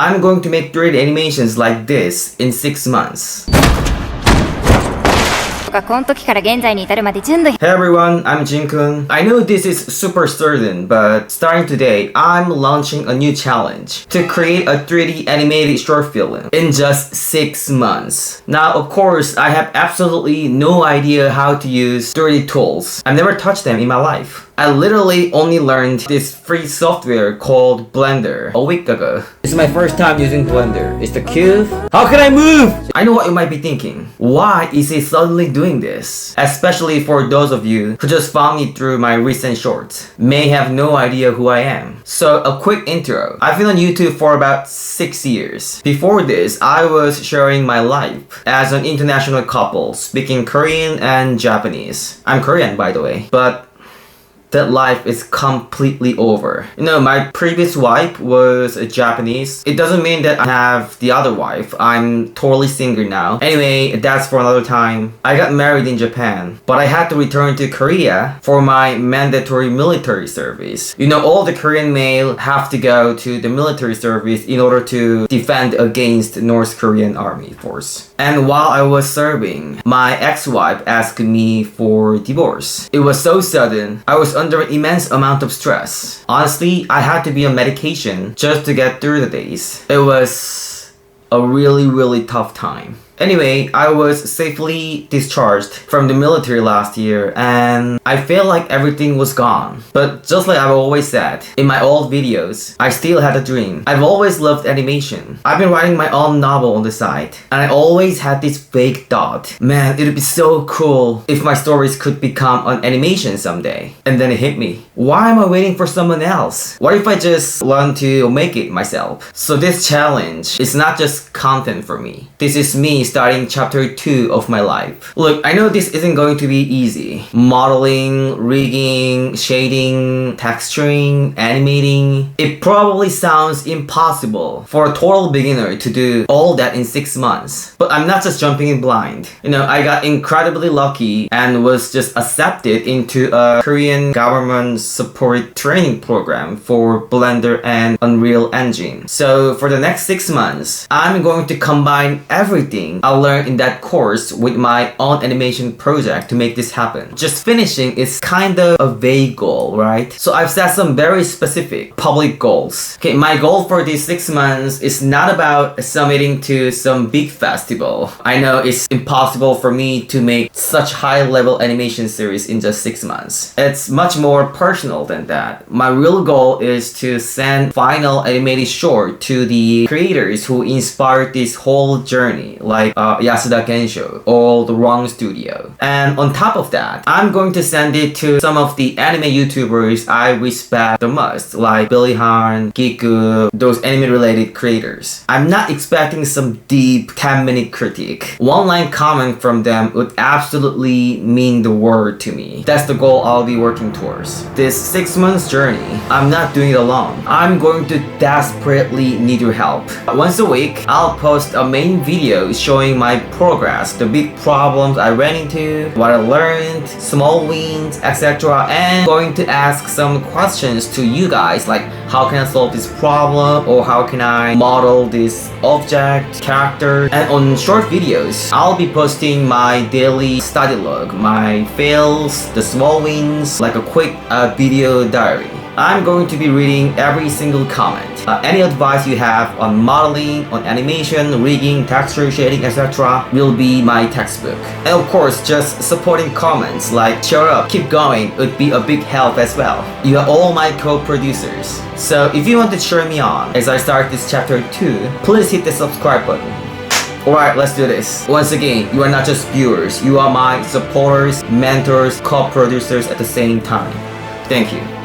I'm going to make 3D animations like this in 6 months. Hey everyone, I'm Jin-kun. I know this is super certain, but starting today, I'm launching a new challenge to create a 3D animated short film in just 6 months. Now, of course, I have absolutely no idea how to use 3D tools. I've never touched them in my life. I literally only learned this free software called Blender a week ago. This is my first time using Blender. It's the cube. How can I move? I know what you might be thinking. Why is he suddenly doing this? Especially for those of you who just found me through my recent shorts. May have no idea who I am. So a quick intro. I've been on YouTube for about 6 years. Before this, I was sharing my life as an international couple speaking Korean and Japanese. I'm Korean, by the way, but that life is completely over. You know, my previous wife was a Japanese. It doesn't mean that I have the other wife. I'm totally single now. Anyway, that's for another time. I got married in Japan, but I had to return to Korea for my mandatory military service. You know, all the Korean male have to go to the military service in order to defend against North Korean army force. And while I was serving, my ex-wife asked me for divorce. It was so sudden. I was under an immense amount of stress. Honestly, I had to be on medication just to get through the days. It was a really tough time. Anyway, I was safely discharged from the military last year and I felt like everything was gone. But just like I've always said, in my old videos, I still had a dream. I've always loved animation. I've been writing my own novel on the side and I always had this vague thought. Man, it would be so cool if my stories could become an animation someday. And then it hit me. Why am I waiting for someone else? What if I just learn to make it myself? So this challenge is not just content for me. This is me starting chapter 2 of my life. Look, I know this isn't going to be easy. Modeling, rigging, shading, texturing, animating. It probably sounds impossible for a total beginner to do all that in 6 months. But I'm not just jumping in blind. You know, I got incredibly lucky and was just accepted into a Korean government support training program for Blender and Unreal Engine. So for the next 6 months, I'm going to combine everything I learned in that course with my own animation project to make this happen. Just finishing is kind of a vague goal, right? So I've set some very specific public goals. Okay, my goal for these 6 months is not about submitting to some big festival. I know it's impossible for me to make such high-level animation series in just 6 months. It's much more personal than that. My real goal is to send final animated short to the creators who inspired this whole journey, like Yasuda Gensho or The Wrong Studio. And on top of that, I'm going to send it to some of the anime YouTubers I respect the most, like Billy Han, Giku, those anime-related creators. I'm not expecting some deep 10-minute critique. One line comment from them would absolutely mean the world to me. That's the goal I'll be working towards. This 6 months journey, I'm not doing it alone. I'm going to desperately need your help. Once a week, I'll post a main video showing my progress, the big problems I ran into, what I learned, small wins, etc. And going to ask some questions to you guys like how can I solve this problem or how can I model this object, character. And on short videos, I'll be posting my daily study log, my fails, the small wins, like a quick video diary. I'm going to be reading every single comment. Any advice you have on modeling, on animation, rigging, texture, shading, etc. will be my textbook. And of course, just supporting comments like cheer up, keep going would be a big help as well. You are all my co-producers. So if you want to cheer me on as I start this chapter 2, please hit the subscribe button. Alright, let's do this. Once again, you are not just viewers, you are my supporters, mentors, co-producers at the same time. Thank you.